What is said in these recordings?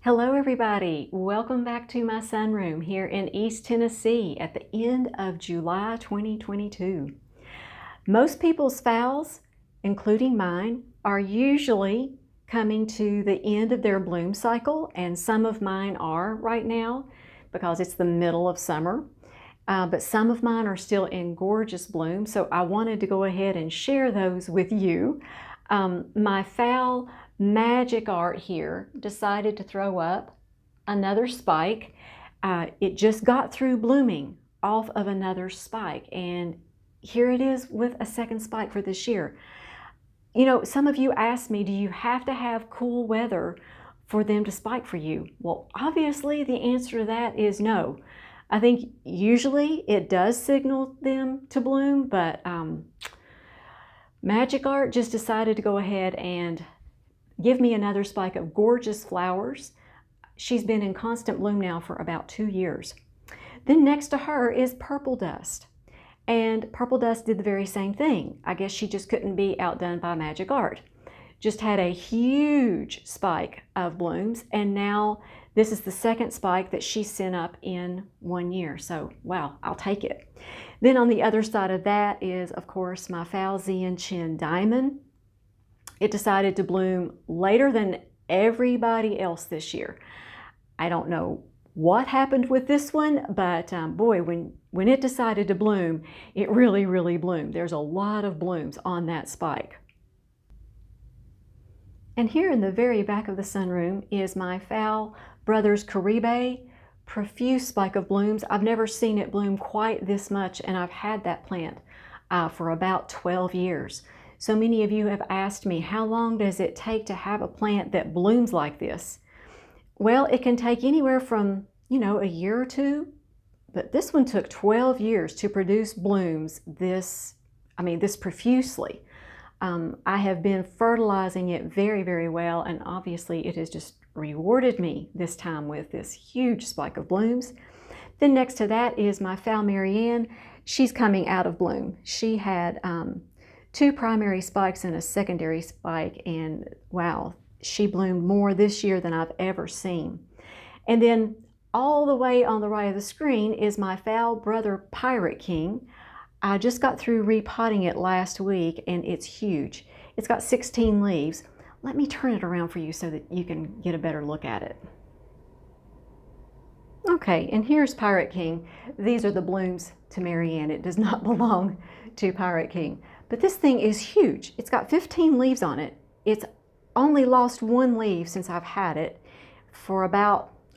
Hello everybody, welcome back to my sunroom here in East Tennessee at the end of July 2022. Most people's phals, including mine, are usually coming to the end of their bloom cycle, and some of mine are right now because it's the middle of summer. But some of mine are still in gorgeous bloom, so I wanted to go ahead and share those with you. My phal Magic Art here decided to throw up another spike. It just got through blooming off of another spike, and here it is with a second spike for this year. You know, some of you asked me, do you have to have cool weather for them to spike for you? Well, obviously the answer to that is no. I think usually it does signal them to bloom, but Magic Art just decided to go ahead and give me another spike of gorgeous flowers. She's been in constant bloom now for about 2 years. Then next to her is Purple Dust. And Purple Dust did the very same thing. I guess she just couldn't be outdone by Magic Art. Just had a huge spike of blooms, and now this is the second spike that she sent up in 1 year. So, wow, I'll take it. Then on the other side of that is, of course, my Phal Chin Diamond. It decided to bloom later than everybody else this year. I don't know what happened with this one, but boy, when it decided to bloom, it really, really bloomed. There's a lot of blooms on that spike. And here in the very back of the sunroom is my Phal Brothers Caribe, profuse spike of blooms. I've never seen it bloom quite this much, and I've had that plant for about 12 years. So many of you have asked me, how long does it take to have a plant that blooms like this? Well, it can take anywhere from, a year or two, but this one took 12 years to produce blooms this profusely. I have been fertilizing it very, very well, and obviously it has just rewarded me this time with this huge spike of blooms. Then next to that is my Phal Marianne. She's coming out of bloom. She had 2 primary spikes and a secondary spike, and wow, she bloomed more this year than I've ever seen. And then all the way on the right of the screen is my Phal Brother Pirate King. I just got through repotting it last week, and it's huge. It's got 16 leaves. Let me turn it around for you so that you can get a better look at it. Okay, and here's Pirate King. These are the blooms to Marianne. It does not belong to Pirate King. But this thing is huge. It's got 15 leaves on it. It's only lost 1 leaf since I've had it for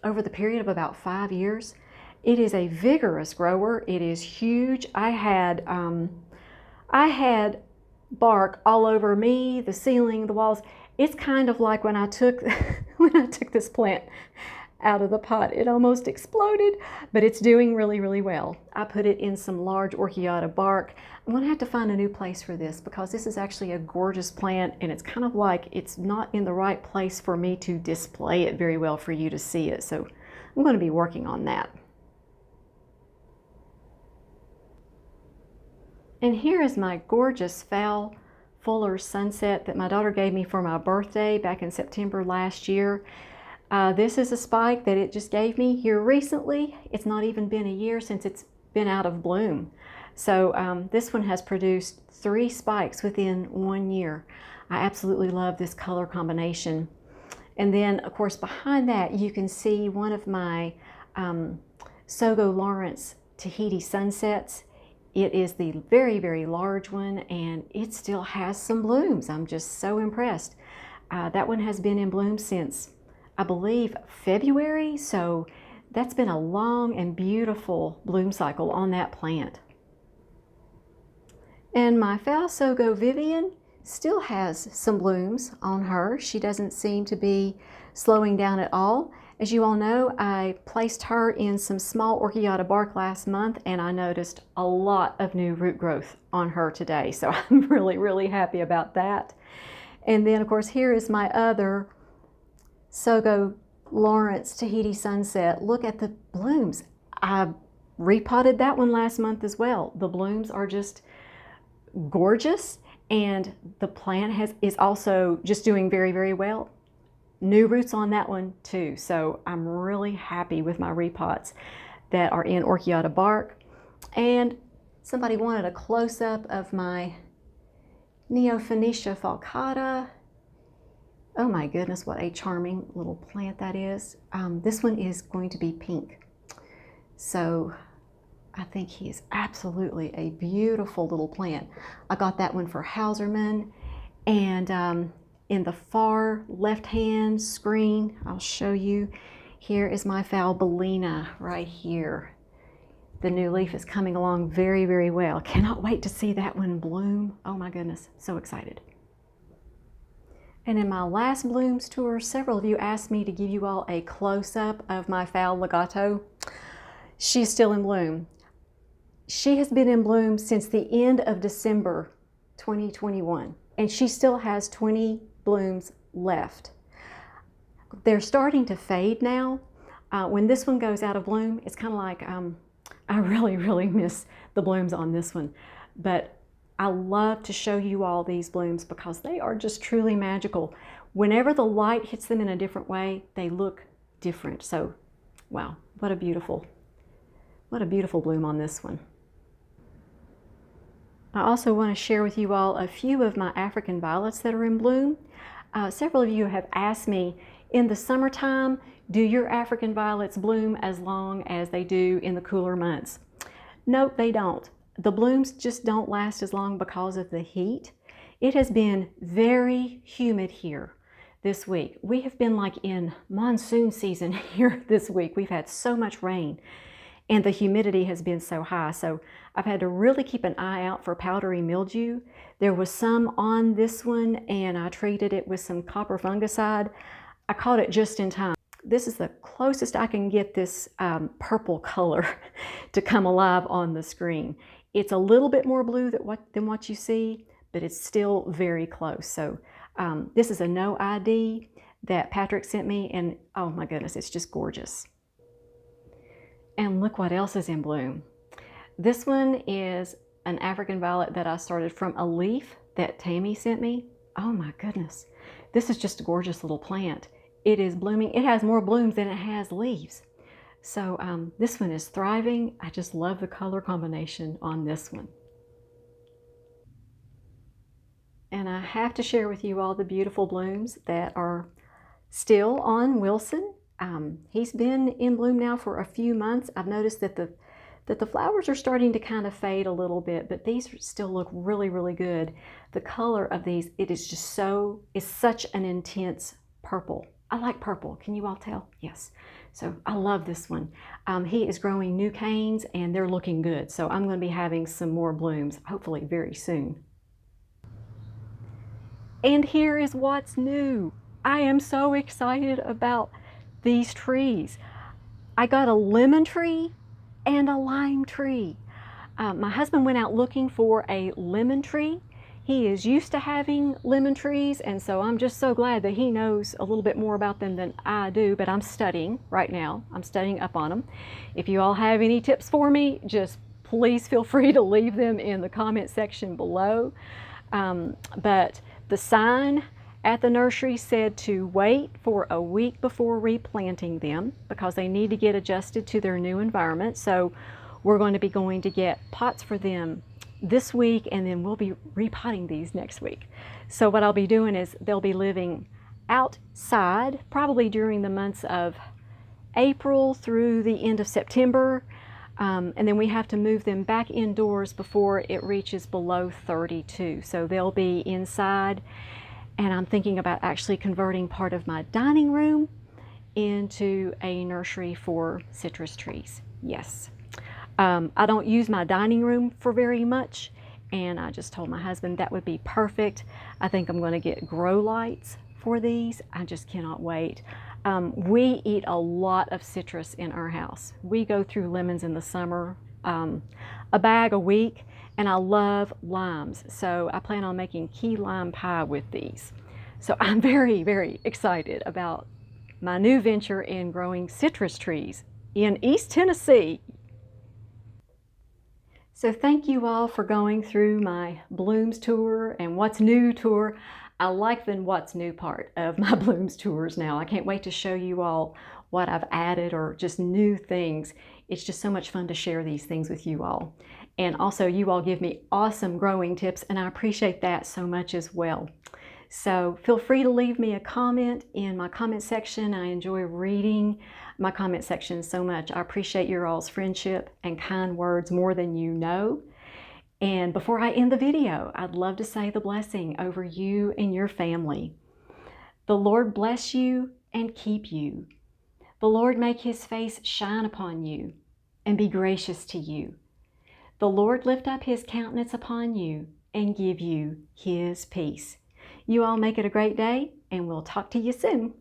over the period of about 5 years. It is a vigorous grower. It is huge. I had bark all over me, the ceiling, the walls. It's kind of like when I took this plant out of the pot. It almost exploded, but it's doing really, really well. I put it in some large orchiata bark. I'm going to have to find a new place for this because this is actually a gorgeous plant, and it's kind of like it's not in the right place for me to display it very well for you to see it. So I'm going to be working on that. And here is my gorgeous Phal Fuller Sunset that my daughter gave me for my birthday back in September last year. This is a spike that it just gave me here recently. It's not even been a year since it's been out of bloom. So this one has produced 3 spikes within 1 year. I absolutely love this color combination. And then, of course, behind that you can see one of my Sogo Lawrence Tahiti Sunsets. It is the very, very large one, and it still has some blooms. I'm just so impressed. That one has been in bloom since, I believe, February, so that's been a long and beautiful bloom cycle on that plant. And my Phal Sogo Vivian still has some blooms on her. She doesn't seem to be slowing down at all. As you all know, I placed her in some small orchiata bark last month, and I noticed a lot of new root growth on her today. So I'm really, really happy about that. And then, of course, here is my other Sogo Lawrence Tahiti Sunset. Look at the blooms. I repotted that one last month as well. The blooms are just gorgeous, and the plant is also just doing very, very well. new roots on that one too. So I'm really happy with my repots that are in Orchid bark. And somebody wanted a close-up of my Neophenesia Falcata. Oh my goodness, what a charming little plant that is. This one is going to be pink. So I think he is absolutely a beautiful little plant. I got that one for Hauserman. And in the far left-hand screen, I'll show you, here is my Falbellina right here. The new leaf is coming along very, very well. Cannot wait to see that one bloom. Oh my goodness, so excited. And in my last blooms tour, several of you asked me to give you all a close-up of my Fal Legato. She's still in bloom. She has been in bloom since the end of December 2021, and she still has 20 blooms left. They're starting to fade now. When this one goes out of bloom, it's kind of like, I really, really miss the blooms on this one. But I love to show you all these blooms because they are just truly magical. Whenever the light hits them in a different way, they look different. So, wow, what a beautiful bloom on this one. I also want to share with you all a few of my African violets that are in bloom. Several of you have asked me, in the summertime, do your African violets bloom as long as they do in the cooler months? Nope, they don't. The blooms just don't last as long because of the heat. It has been very humid here this week. We have been like in monsoon season here this week. We've had so much rain and the humidity has been so high. So I've had to really keep an eye out for powdery mildew. There was some on this one and I treated it with some copper fungicide. I caught it just in time. This is the closest I can get this purple color to come alive on the screen. It's a little bit more blue than what you see, but it's still very close. So this is a no ID that Patrick sent me, and oh my goodness, it's just gorgeous. And look what else is in bloom. This one is an African violet that I started from a leaf that Tammy sent me. Oh my goodness, this is just a gorgeous little plant. It is blooming. It has more blooms than it has leaves. So this one is thriving. I just love the color combination on this one. And I have to share with you all the beautiful blooms that are still on Wilson. He's been in bloom now for a few months. I've noticed that the flowers are starting to kind of fade a little bit, but these still look really, really good. The color of these, it is just it's such an intense purple. I like purple, can you all tell? Yes. So I love this one. He is growing new canes and they're looking good. So I'm going to be having some more blooms, hopefully very soon. And here is what's new. I am so excited about these trees. I got a lemon tree and a lime tree. My husband went out looking for a lemon tree. He is used to having lemon trees, and so I'm just so glad that he knows a little bit more about them than I do, but I'm studying right now. I'm studying up on them. If you all have any tips for me, just please feel free to leave them in the comment section below. But the sign at the nursery said to wait for a week before replanting them because they need to get adjusted to their new environment. So we're going to get pots for them this week, and then we'll be repotting these next week. So what I'll be doing is they'll be living outside probably during the months of April through the end of September, and then we have to move them back indoors before it reaches below 32. So they'll be inside, and I'm thinking about actually converting part of my dining room into a nursery for citrus trees. Yes. I don't use my dining room for very much, and I just told my husband that would be perfect. I think I'm going to get grow lights for these. I just cannot wait. We eat a lot of citrus in our house. We go through lemons in the summer, a bag a week, and I love limes. So I plan on making key lime pie with these. So I'm very, very excited about my new venture in growing citrus trees in East Tennessee. So thank you all for going through my blooms tour and what's new tour. I like the what's new part of my blooms tours now. I can't wait to show you all what I've added or just new things. It's just so much fun to share these things with you all. And also you all give me awesome growing tips, and I appreciate that so much as well. So feel free to leave me a comment in my comment section. I enjoy reading my comment section so much. I appreciate your all's friendship and kind words more than you know. And before I end the video, I'd love to say the blessing over you and your family. The Lord bless you and keep you. The Lord make his face shine upon you and be gracious to you. The Lord lift up his countenance upon you and give you his peace. You all make it a great day, and we'll talk to you soon.